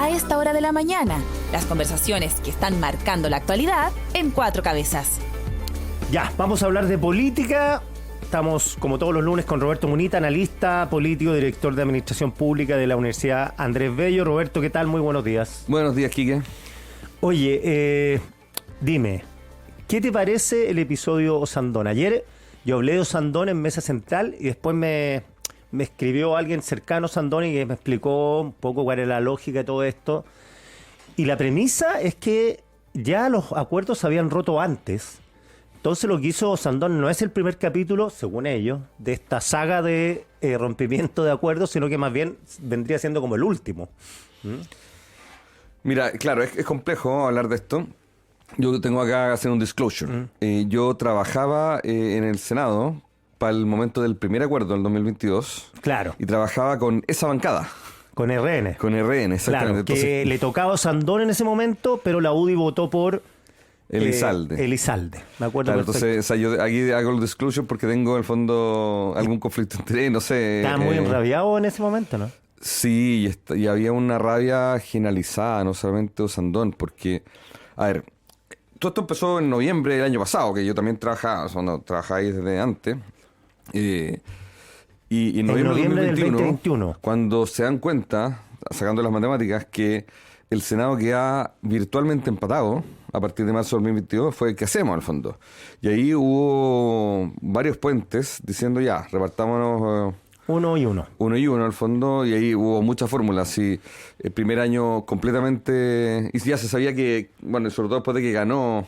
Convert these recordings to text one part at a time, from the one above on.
a esta hora de la mañana. Las conversaciones que están marcando la actualidad en Cuatro Cabezas. Ya, vamos a hablar de política. Estamos, como todos los lunes, con Roberto Munita, analista político, director de Administración Pública de la Universidad Andrés Bello. Roberto, ¿qué tal? Muy buenos días. Buenos días, Quique. Oye, dime, ¿qué te parece el episodio Osandón? Ayer yo hablé de Osandón en Mesa Central y después me escribió alguien cercano a Osandón y que me explicó un poco cuál es la lógica de todo esto. Y la premisa es que ya los acuerdos se habían roto antes. Entonces lo que hizo Osandón no es el primer capítulo, según ellos, de esta saga de rompimiento de acuerdos, sino que más bien vendría siendo como el último. Mira, claro, es complejo hablar de esto. Yo tengo acá que hacer un disclosure. Yo trabajaba en el Senado para el momento del primer acuerdo, del 2022. Claro. Y trabajaba con esa bancada. Con RN. Con RN, exactamente. Claro, que entonces, le tocaba a Osandón en ese momento, pero la UDI votó por Elizalde. Elizalde, me acuerdo. Claro, perfecto. entonces, o sea, yo aquí hago el disclosure porque tengo en el fondo algún conflicto entre, no sé. Estaba muy enrabiado en ese momento, ¿no? Sí, y había una rabia generalizada, no solamente Osandón, porque, a ver, todo esto empezó en noviembre del año pasado, que yo también trabajaba, o sea, no, trabajaba ahí desde antes. Y en noviembre del 2021, cuando se dan cuenta, sacando las matemáticas, que el Senado queda virtualmente empatado a partir de marzo del 2022, fue ¿qué hacemos al fondo? Y ahí hubo varios puentes diciendo ya, repartámonos uno y uno al fondo, y ahí hubo muchas fórmulas. Y el primer año completamente, y ya se sabía que, bueno, sobre todo después de que ganó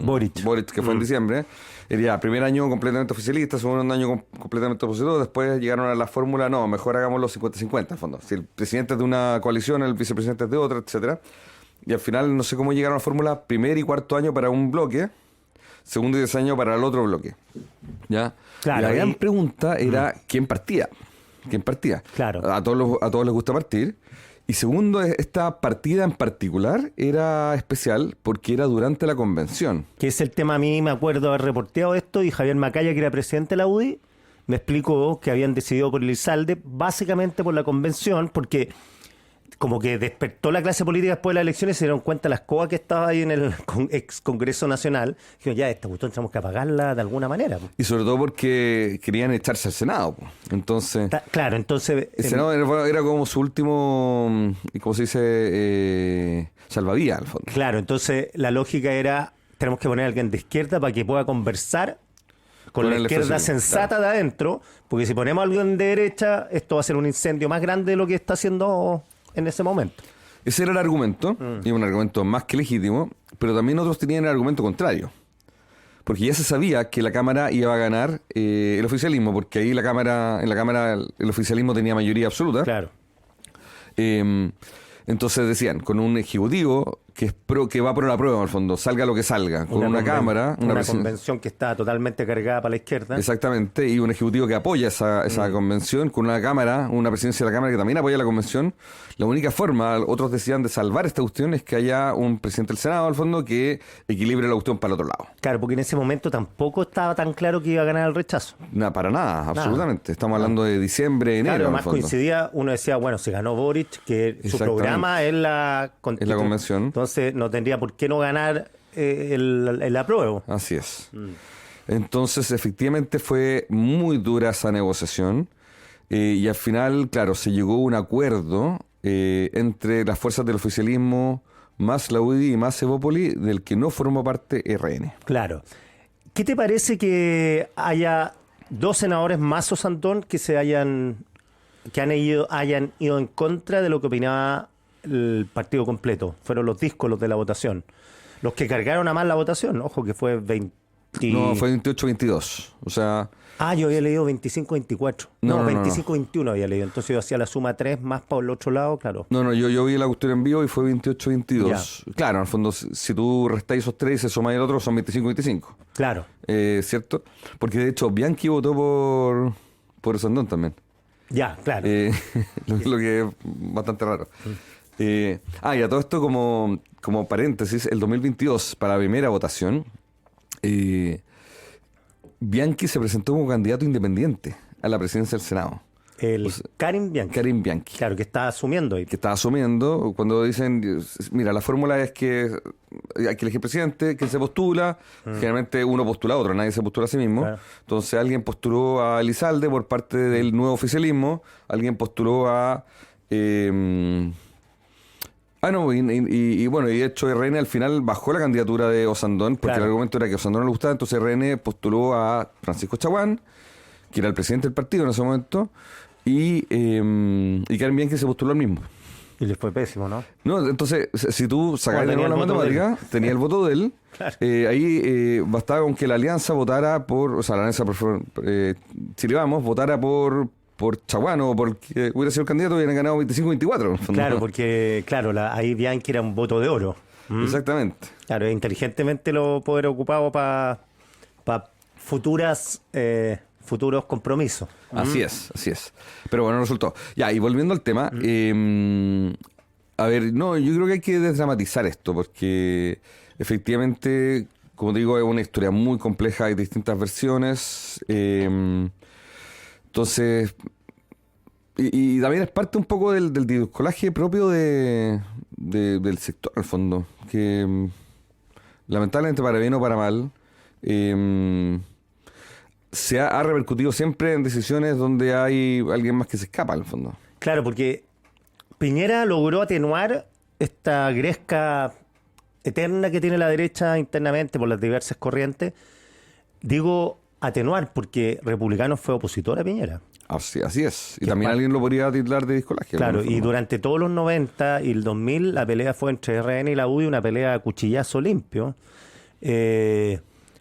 Boric, que fue en diciembre, era primer año completamente oficialista, segundo año completamente opositor. Después llegaron a la fórmula, no, mejor hagamos los 50-50 al fondo. Si el presidente es de una coalición, el vicepresidente es de otra, etcétera. Y al final no sé cómo llegaron a la fórmula primer y cuarto año para un bloque, segundo y tercer año para el otro bloque. ¿Ya? Claro, la gran pregunta era ¿quién partía? ¿Quién partía? Claro. A todos les gusta partir. Y segundo, esta partida en particular era especial porque era durante la convención. Que es el tema, a mí me acuerdo haber reporteado esto, y Javier Macaya, que era presidente de la UDI, me explicó que habían decidido por Elizalde básicamente por la convención, porque como que despertó la clase política después de las elecciones, se dieron cuenta las cosas que estaba ahí en el ex Congreso Nacional. Dijeron, ya, esta cuestión tenemos que apagarla de alguna manera. Y sobre todo porque querían echarse al Senado. Entonces, claro, entonces el Senado era como su último, ¿cómo se dice? Salvavidas, al fondo. Claro, entonces la lógica era, tenemos que poner a alguien de izquierda para que pueda conversar con la izquierda sensata, claro, de adentro, porque si ponemos a alguien de derecha, esto va a ser un incendio más grande de lo que está haciendo en ese momento. Ese era el argumento, y un argumento más que legítimo, pero también otros tenían el argumento contrario. Porque ya se sabía que la Cámara iba a ganar el oficialismo, porque ahí en la Cámara el oficialismo tenía mayoría absoluta. Claro. Entonces decían, con un ejecutivo que va por la prueba, al fondo, salga lo que salga, con una Cámara... Una convención que está totalmente cargada para la izquierda. Exactamente, y un ejecutivo que apoya esa convención, con una Cámara, una presidencia de la Cámara que también apoya la convención. La única forma, otros decían, de salvar esta cuestión es que haya un presidente del Senado, al fondo, que equilibre la cuestión para el otro lado. Claro, porque en ese momento tampoco estaba tan claro que iba a ganar el rechazo. Para nada, absolutamente. Estamos hablando de diciembre, enero. Claro, más coincidía, uno decía, bueno, se ganó Boric, que su programa es la convención. Entonces no tendría por qué no ganar el apruebo. Así es. Entonces, efectivamente, fue muy dura esa negociación. Y al final, claro, se llegó a un acuerdo entre las fuerzas del oficialismo, más la UDI y más Evópoli, del que no formó parte RN. Claro. ¿Qué te parece que haya dos senadores más Osandón que hayan ido en contra de lo que opinaba el partido completo? Fueron los discos los de la votación. Los que cargaron a más la votación, ojo que fue 20... No, fue 28-22. O sea... yo había leído 25-24. No, 25-21 había leído. Entonces yo hacía la suma 3 más para el otro lado, claro. No, yo vi la cuestión en vivo y fue 28-22. Claro, en el fondo, si tú restas esos 3 y se suma el otro, son 25-25. Claro. ¿Cierto? Porque de hecho, Bianchi votó por Osandón también. Ya, claro. Lo que es bastante raro. Y a todo esto como paréntesis, el 2022, para la primera votación, Bianchi se presentó como candidato independiente a la presidencia del Senado. Karim Bianchi. Karim Bianchi. Claro, que está asumiendo ahí. Que está asumiendo cuando dicen, mira, la fórmula es que hay que elegir presidente, que se postula, generalmente uno postula a otro, nadie se postula a sí mismo. Claro. Entonces alguien postuló a Elizalde por parte del nuevo oficialismo, alguien postuló a... bueno, y de hecho RN al final bajó la candidatura de Osandón, porque el argumento era que Osandón no le gustaba, entonces RN postuló a Francisco Chaguán, que era el presidente del partido en ese momento, y Karim Bianchi se postuló al mismo. Y le fue pésimo, ¿no? No, entonces, si tú sacas de nuevo la matemática, tenía el voto de él, claro. Ahí bastaba con que la alianza votara la alianza Chile Vamos votara por Chaguán o porque hubiera sido el candidato y hubieran ganado 25-24. Claro, porque ahí Bianchi era un voto de oro. Exactamente. Claro, inteligentemente lo poder ocupado para futuros compromisos. Así es. Pero bueno, resultó. Ya, y volviendo al tema, a ver, no, yo creo que hay que desdramatizar esto, porque efectivamente, como digo, es una historia muy compleja, hay distintas versiones. Entonces, y también es parte un poco del discolaje propio del sector, al fondo, que lamentablemente para bien o para mal, se ha repercutido siempre en decisiones donde hay alguien más que se escapa, al fondo. Claro, porque Piñera logró atenuar esta gresca eterna que tiene la derecha internamente por las diversas corrientes. Digo atenuar porque Republicanos fue opositor a Piñera. Así es. Y también alguien lo podría titular de discolaje. Claro, y durante todos los 90 y el 2000 la pelea fue entre RN y la UDI, una pelea a cuchillazo limpio.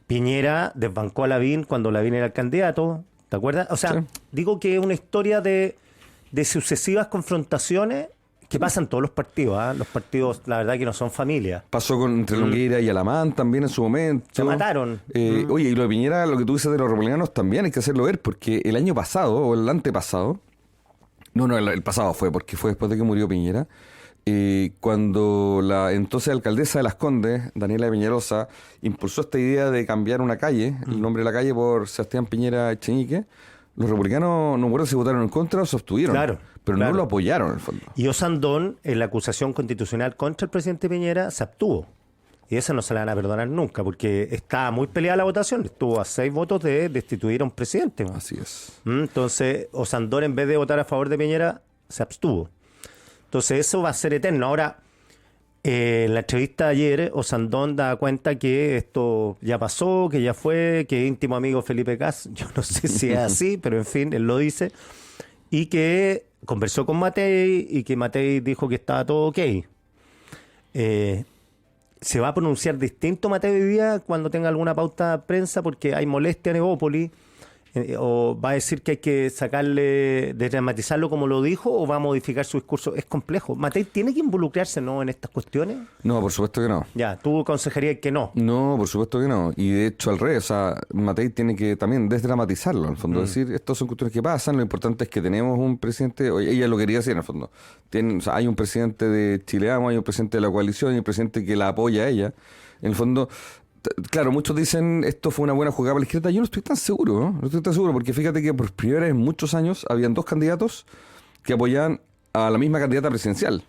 Piñera desbancó a Lavín cuando Lavín era el candidato, ¿te acuerdas? O sea, digo que es una historia de sucesivas confrontaciones que pasan todos los partidos. Los partidos, la verdad, que no son familia. Pasó entre Longueira y Alamán también en su momento. Se mataron. Oye, y lo de Piñera, lo que tú dices de los republicanos, también hay que hacerlo ver, porque el año pasado, o el antepasado, el pasado porque fue después de que murió Piñera, cuando la entonces alcaldesa de Las Condes, Daniela Peñalosa, impulsó esta idea de cambiar una calle, el nombre de la calle por Sebastián Piñera Echenique, los republicanos, no recuerdo si votaron en contra o se abstuvieron, pero no lo apoyaron en el fondo. Y Osandón, en la acusación constitucional contra el presidente Piñera, se abstuvo. Y esa no se la van a perdonar nunca, porque estaba muy peleada la votación. Estuvo a 6 votos de destituir a un presidente. Así es. Entonces, Osandón, en vez de votar a favor de Piñera, se abstuvo. Entonces eso va a ser eterno. Ahora, en la entrevista de ayer, Osandón da cuenta que esto ya pasó, que ya fue, que es íntimo amigo Felipe Cas. Yo no sé si es así, pero en fin, él lo dice. Y que conversó con Matei y que Matei dijo que estaba todo ok. Se va a pronunciar distinto Matei hoy día cuando tenga alguna pauta de prensa porque hay molestia en Evópolis. ¿O va a decir que hay que desdramatizarlo como lo dijo o va a modificar su discurso? Es complejo. ¿Matei tiene que involucrarse en estas cuestiones? No, por supuesto que no. Ya, tú aconsejarías que no. No, por supuesto que no. Y de hecho al revés, Matei tiene que también desdramatizarlo, en el fondo. Decir, estas son cuestiones que pasan, lo importante es que tenemos un presidente, ella lo quería decir en el fondo. Hay un presidente de Chile Vamos, hay un presidente de la coalición, hay un presidente que la apoya a ella. En el fondo... Claro, muchos dicen esto fue una buena jugada para la izquierda. Yo no estoy tan seguro, No estoy tan seguro porque fíjate que por primera vez en muchos años habían 2 candidatos que apoyaban a la misma candidata presidencial.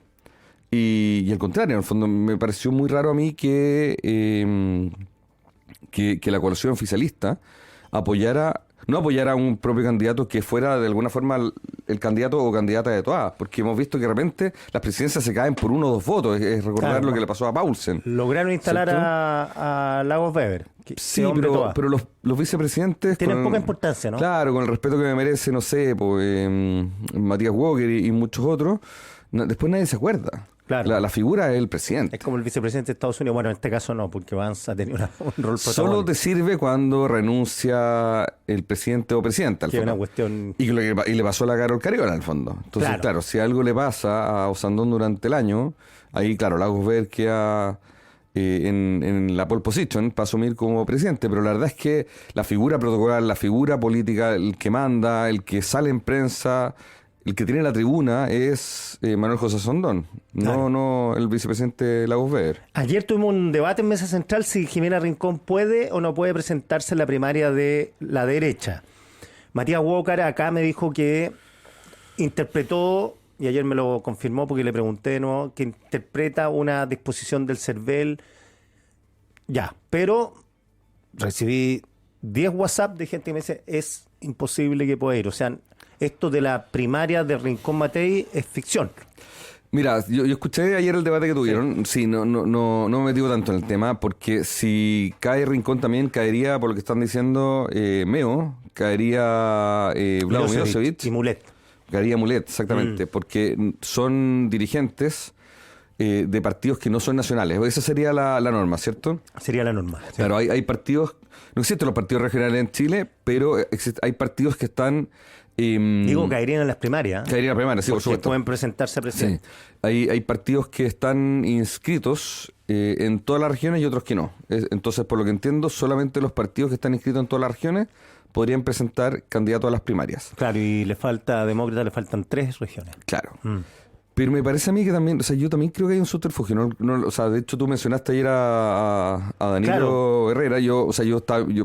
Y al contrario, en el fondo me pareció muy raro a mí que la coalición oficialista no apoyara a un propio candidato que fuera de alguna forma el candidato o candidata de todas, porque hemos visto que de repente las presidencias se caen por 1 o 2 votos, es recordar lo que le pasó a Paulsen. Lograron instalar a Lagos Weber. Sí, pero los vicepresidentes... Tienen poca importancia, ¿no? Claro, con el respeto que me merece, no sé, Matías Walker y muchos otros, después nadie se acuerda. Claro. La figura es el presidente. Es como el vicepresidente de Estados Unidos. Bueno, en este caso no, porque Vance ha tenido un rol protagónico. Solo te sirve cuando renuncia el presidente o presidenta, al fondo. Una cuestión... Y le pasó a la Carol Cariola, al fondo. Entonces, claro, si algo le pasa a Osandón durante el año, ahí, claro, Lagos Weber queda en la pole position para asumir como presidente. Pero la verdad es que la figura protocolar, la figura política, el que manda, el que sale en prensa... El que tiene la tribuna es Manuel José Osandón, no el vicepresidente Lagos Weber. Ayer tuvimos un debate en Mesa Central si Jimena Rincón puede o no puede presentarse en la primaria de la derecha. Matías Walker acá me dijo que interpretó, y ayer me lo confirmó porque le pregunté de nuevo, que interpreta una disposición del CERVEL, ya, pero recibí 10 WhatsApp de gente que me dice, es imposible que pueda ir. O sea, esto de la primaria de Rincón Matei es ficción. Mira, yo escuché ayer el debate que tuvieron. Sí, no me metí tanto en el tema, porque si cae Rincón también caería, por lo que están diciendo, Meo, caería Vlado Milosevic. Y Mulet. Caería Mulet, exactamente, porque son dirigentes de partidos que no son nacionales. Esa sería la norma, ¿cierto? Sería la norma. Sí. Claro, hay partidos, no existen los partidos regionales en Chile, pero hay partidos que están... caerían en las primarias. Caerían en las primarias, sí, por supuesto. Pueden presentarse a presidente. Sí. Hay partidos que están inscritos en todas las regiones y otros que no. Entonces, por lo que entiendo, solamente los partidos que están inscritos en todas las regiones podrían presentar candidatos a las primarias. Claro, y a Demócrata le faltan 3 regiones. Claro. Pero me parece a mí que también, o sea, yo también creo que hay un subterfugio. O sea, de hecho tú mencionaste ayer a Danilo Herrera. Yo,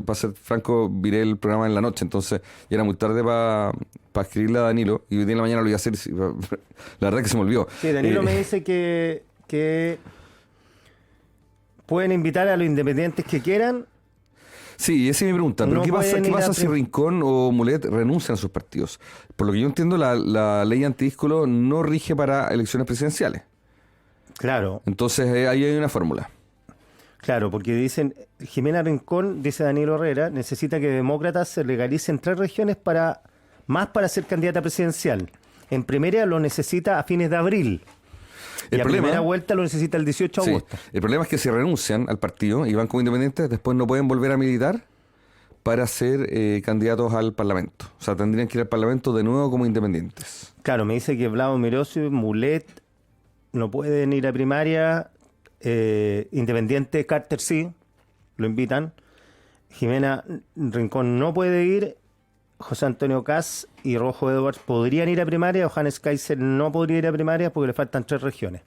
para ser franco, viré el programa en la noche, entonces ya era muy tarde para escribirle a Danilo, y hoy día en la mañana lo iba a hacer. La verdad que se me olvidó. Sí, Danilo me dice que pueden invitar a los independientes que quieran. Sí, esa es mi pregunta. Pero ¿qué pasa si Rincón o Mulet renuncian a sus partidos? Por lo que yo entiendo, la ley antidíscolo no rige para elecciones presidenciales. Claro. Entonces ahí hay una fórmula. Claro, porque dicen, Jimena Rincón, dice Danilo Herrera, necesita que Demócratas se legalicen 3 regiones para ser candidata presidencial. En primera lo necesita a fines de abril. La primera vuelta lo necesita el 18 de agosto. El problema es que si renuncian al partido y van como independientes, después no pueden volver a militar para ser candidatos al Parlamento. O sea, tendrían que ir al Parlamento de nuevo como independientes. Claro, me dice que Vlado Mirosevic, Mulet no pueden ir a primaria. Independiente, Carter sí, lo invitan. Jimena Rincón no puede ir. José Antonio Kass y Rojo Edwards podrían ir a primaria. Johannes Kaiser no podría ir a primaria porque le faltan 3 regiones.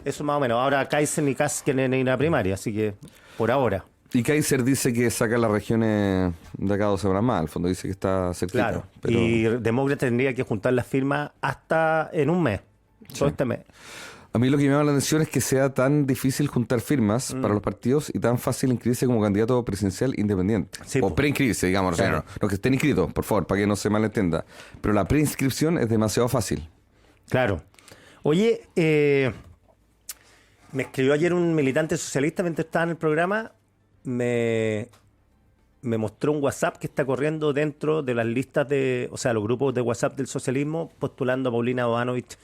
Eso más o menos. Ahora Kaiser y Kass quieren ir a primaria, así que por ahora. Y Kaiser dice que saca las regiones de acá 2 semanas más. Al fondo dice que está cerquita. Claro. Pero... Y Demócrata tendría que juntar las firmas hasta en un mes. Todo este mes. A mí lo que me llama la atención es que sea tan difícil juntar firmas para los partidos y tan fácil inscribirse como candidato presidencial independiente. Sí, o preinscribirse, digamos. Claro. O sea, no que estén inscritos, por favor, para que no se malentienda. Pero la preinscripción es demasiado fácil. Claro. Oye, me escribió ayer un militante socialista mientras estaba en el programa. Me mostró un WhatsApp que está corriendo dentro de las listas los grupos de WhatsApp del socialismo postulando a Paulina Bodanovich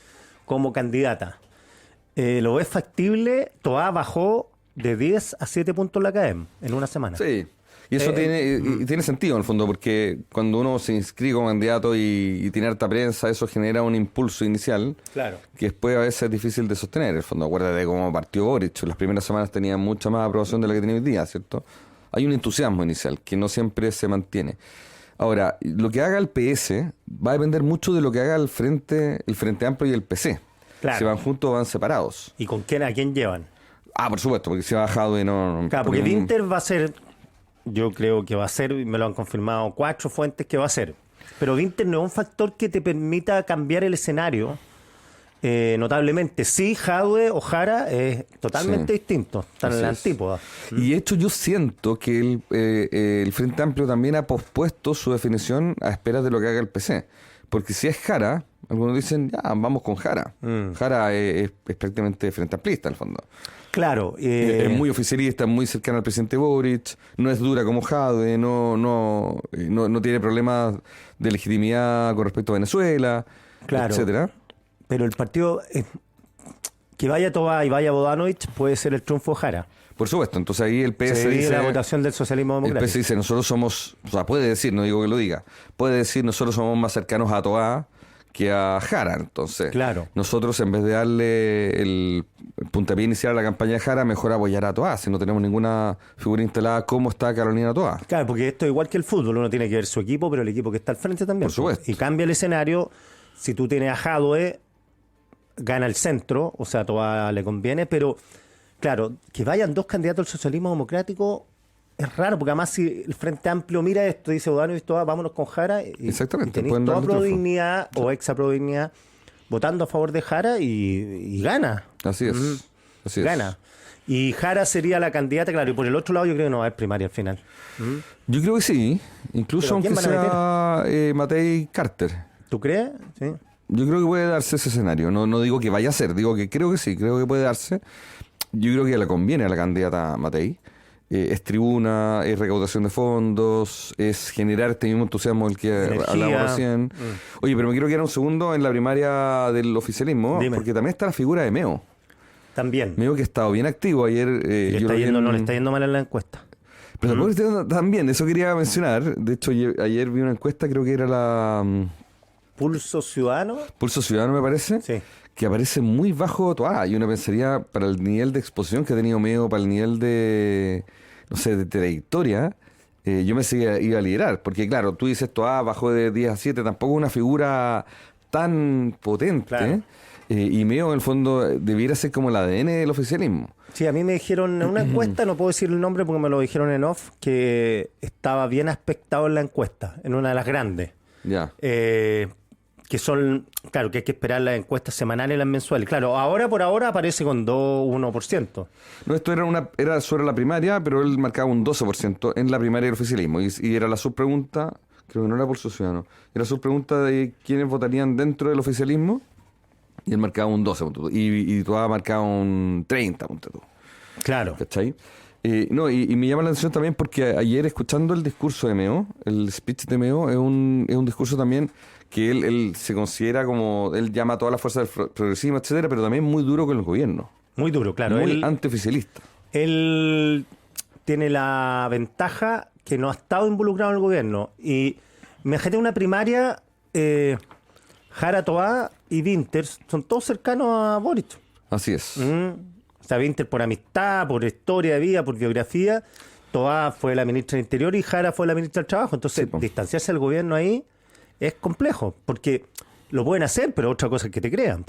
como candidata. ¿Lo ves factible? Toá bajó de 10 a 7 puntos la CADEM en una semana. Sí, y eso tiene sentido en el fondo, porque cuando uno se inscribe como candidato y tiene harta prensa, eso genera un impulso inicial, claro, que después a veces es difícil de sostener. En el fondo, acuérdate de cómo partió Boric. Las primeras semanas tenía mucha más aprobación de la que tiene hoy día, ¿cierto? Hay un entusiasmo inicial que no siempre se mantiene. Ahora, lo que haga el PS va a depender mucho de lo que haga el Frente Amplio y el PC. Claro. Si van juntos o van separados. ¿Y con quién, a quién llevan? Por supuesto, porque si va bajado y no... Claro, porque Winter va a ser, yo creo que va a ser, me lo han confirmado 4 fuentes que va a ser. Pero Winter no es un factor que te permita cambiar el escenario notablemente. Sí, Jadwe o Jara es totalmente distinto, están en la antípoda. Y de hecho yo siento que el Frente Amplio también ha pospuesto su definición a esperas de lo que haga el PC. Porque si es Jara, algunos dicen, ya, vamos con Jara. Jara es prácticamente frente amplista, en el fondo. Claro. Es muy oficialista, muy cercana al presidente Boric, no es dura como Jadwe, no tiene problemas de legitimidad con respecto a Venezuela, claro, etcétera. Pero el partido, que vaya Toá y vaya Bodanovich, puede ser el triunfo Jara. Por supuesto, entonces ahí el PS dice... la votación del socialismo democrático. El PS dice, nosotros somos... O sea, puede decir, no digo que lo diga, puede decir, nosotros somos más cercanos a Toá que a Jara. Entonces, claro, nosotros en vez de darle el puntapié inicial a la campaña de Jara, mejor apoyar a Toá, si no tenemos ninguna figura instalada como está Carolina Toá. Claro, porque esto es igual que el fútbol, uno tiene que ver su equipo, pero el equipo que está al frente también. Por supuesto. Y cambia el escenario, si tú tienes a Jadwe, gana el centro, o sea, a Toá le conviene, pero... Claro, que vayan 2 candidatos al socialismo democrático es raro, porque además si el Frente Amplio mira esto, dice O'Donnell, vámonos con Jara, Exactamente, y tenéis toda Prodignidad o ex Prodignidad votando a favor de Jara y gana. Así es. Así gana. Es. Y Jara sería la candidata, claro, y por el otro lado yo creo que no va a haber primaria al final. Yo creo que sí, incluso aunque sea Matei Carter. ¿Tú crees? Sí. Yo creo que puede darse ese escenario. No digo que vaya a ser, digo que creo que sí, creo que puede darse. Yo creo que le conviene a la candidata Matei. Es tribuna, es recaudación de fondos, es generar este mismo entusiasmo del que hablábamos recién. Oye, pero me quiero quedar un segundo en la primaria del oficialismo, porque también está la figura de Meo. También. Meo que ha estado bien activo ayer. No le está yendo mal en la encuesta. Pero también, eso quería mencionar. De hecho, ayer vi una encuesta, creo que era la... ¿Pulso Ciudadano? Pulso Ciudadano, me parece. Sí. Que aparece muy bajo Toá. Y uno pensaría, para el nivel de exposición que ha tenido Meo, para el nivel de, no sé, de trayectoria, yo me iba a liderar. Porque claro, tú dices Toá, bajó de 10 a 7, tampoco una figura tan potente. Claro. Y Meo, en el fondo, debiera ser como el ADN del oficialismo. Sí, a mí me dijeron en una encuesta, no puedo decir el nombre porque me lo dijeron en off, que estaba bien aspectado en la encuesta, en una de las grandes. Ya. Que son, claro, que hay que esperar las encuestas semanales y las mensuales. Claro, por ahora aparece con 1%. No, esto era sobre la primaria, pero él marcaba un 12% en la primaria del oficialismo. Y era la subpregunta, creo que no era por su ciudadano, era subpregunta de quiénes votarían dentro del oficialismo. Y él marcaba un 12, y tú has marcado un 30, punto tú. Claro. ¿Cachai? Y me llama la atención también porque ayer, escuchando el discurso de Meo, el speech de Meo, es un discurso también que él se considera como, él llama a todas las fuerzas del progresismo, etcétera, pero también muy duro con el gobierno. Muy duro, claro. Muy antioficialista. Él tiene la ventaja que no ha estado involucrado en el gobierno. Y me imagínate una primaria... Jara, Toá y Winters son todos cercanos a Boric. Así es. O sea, Winters por amistad, por historia de vida, por biografía. Toá fue la ministra del Interior y Jara fue la ministra del Trabajo. Entonces, distanciarse del gobierno ahí es complejo, porque lo pueden hacer, pero otra cosa es que te crean.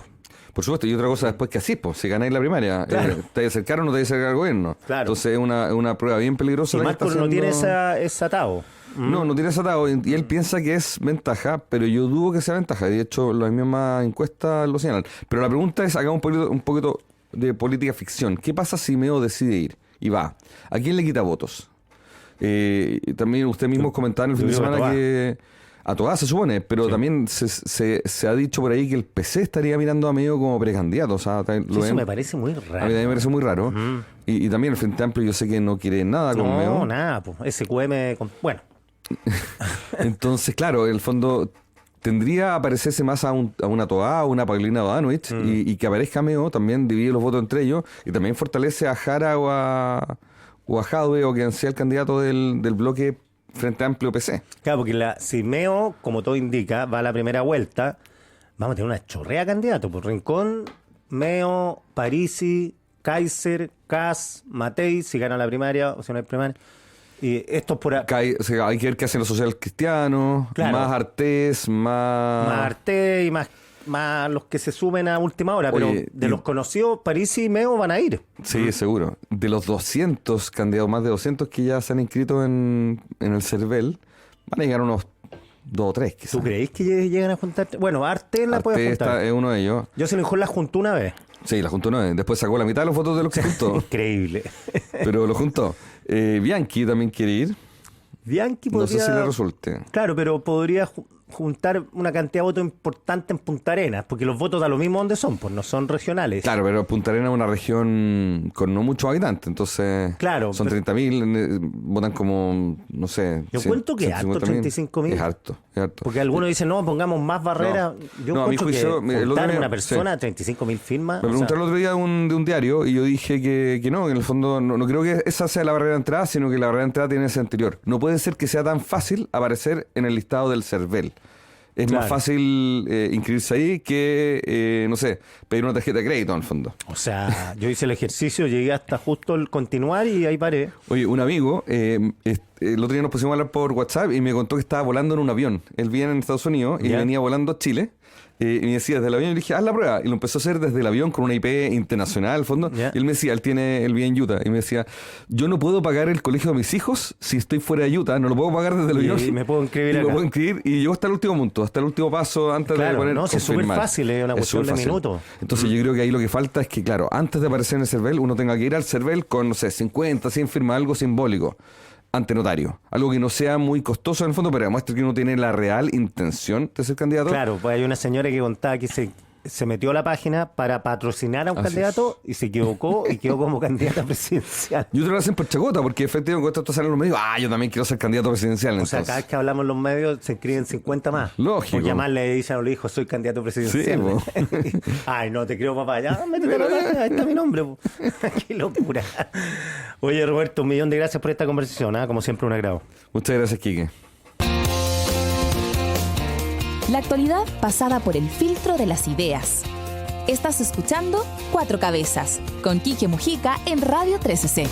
Por supuesto, y otra cosa después que así, si ganáis la primaria, claro. ¿Te acercar o no te acercar al gobierno? Claro. Entonces es una prueba bien peligrosa. Y Marcos no tiene ese atado. No tiene ese atado, y él piensa que es ventaja, pero yo dudo que sea ventaja. De hecho, las mismas encuestas lo señalan. Pero la pregunta es, hagamos un poquito de política ficción. ¿Qué pasa si Meo decide ir y va? ¿A quién le quita votos? También usted mismo comentaba en el fin de semana que... A Toá se supone, pero también se ha dicho por ahí que el PC estaría mirando a Meo como precandidato. O sea, eso me parece muy raro. A mí también me parece muy raro. Y también el Frente Amplio yo sé que no quiere nada con Meo. No, nada, pues. SQM, bueno. Entonces, claro, en el fondo tendría a parecerse más a una Toá, a una Paulina Bodanovich, y que aparezca Meo también divide los votos entre ellos y también fortalece a Jara o a Jadwe o quien sea el candidato del bloque Frente Amplio PC. Claro, porque si Meo, como todo indica, va a la primera vuelta, vamos a tener una chorrea de candidatos. Por Rincón, Meo, Parisi, Kaiser, Kass, Matei, si gana la primaria o si no hay primaria. Y estos por hay que ver qué hacen los sociales cristianos, claro. Más Artés, más Artés y más los que se sumen a última hora. Oye, pero de los conocidos, Parisi y Meo van a ir. Sí, seguro. De los 200 candidatos, más de 200 que ya se han inscrito en el CERVEL, van a llegar unos 2 o 3 quizás. ¿Tú creéis que llegan a juntar? Bueno, Artés la puede juntar. Es uno de ellos. Yo se lo mejor la juntó una vez. Sí, la juntó una vez. Después sacó la mitad de los votos de los que juntó. Increíble. Pero lo juntó. Bianchi también quiere ir. Bianchi podría... No sé si le resulte. Claro, pero podría juntar una cantidad de votos importante en Punta Arenas, porque los votos da lo mismo donde son, pues no son regionales. Claro, pero Punta Arenas es una región con no muchos habitantes, entonces claro, son 30.000, votan como, no sé... Yo cuento que es harto, 35.000. Es harto. Porque algunos dicen, no, pongamos más barreras. No. Yo encuentro que juntar una persona, 35.000 firmas... Me preguntaron el otro día de un diario y yo dije que no, en el fondo no creo que esa sea la barrera de entrada, sino que la barrera de entrada tiene ese anterior. No puede ser que sea tan fácil aparecer en el listado del CERVEL. Es más fácil inscribirse ahí que, no sé, pedir una tarjeta de crédito en el fondo. O sea, yo hice el ejercicio, llegué hasta justo el continuar y ahí paré. Oye, un amigo, el otro día nos pusimos a hablar por WhatsApp y me contó que estaba volando en un avión. Él viene en Estados Unidos y venía volando a Chile. y me decía desde el avión, y le dije, haz la prueba. Y lo empezó a hacer desde el avión con una IP internacional al fondo. Y él me decía, él tiene el bien en Utah. Y me decía, yo no puedo pagar el colegio de mis hijos si estoy fuera de Utah. No lo puedo pagar desde el avión. Y me puedo inscribir acá. Me puedo inscribir y llego hasta el último punto, hasta el último paso antes de poner no, es súper fácil, es una cuestión de minutos. Entonces yo creo que ahí lo que falta es que, claro, antes de aparecer en el CERVEL, uno tenga que ir al CERVEL con, no sé, 50, 100 firmas, algo simbólico, ante notario. Algo que no sea muy costoso en el fondo, pero demuestre que uno tiene la real intención de ser candidato. Claro, pues hay una señora que contaba que se metió a la página para patrocinar a un candidato y se equivocó y quedó como candidata presidencial. Y otros lo hacen por chacota, porque efectivamente cuando salen los medios, yo también quiero ser candidato presidencial. O sea, cada vez que hablamos en los medios se inscriben 50 más. Lógico. Por llamarle y dicen a los hijos, soy candidato presidencial. Sí, ay, no te creo, papá. Ya, métete a la página, ahí está mi nombre. Qué locura. Oye, Roberto, 1.000.000 de gracias por esta conversación. Como siempre, un agrado. Muchas gracias, Quique. La actualidad pasada por el filtro de las ideas. Estás escuchando Cuatro Cabezas, con Quique Mujica en Radio 13C.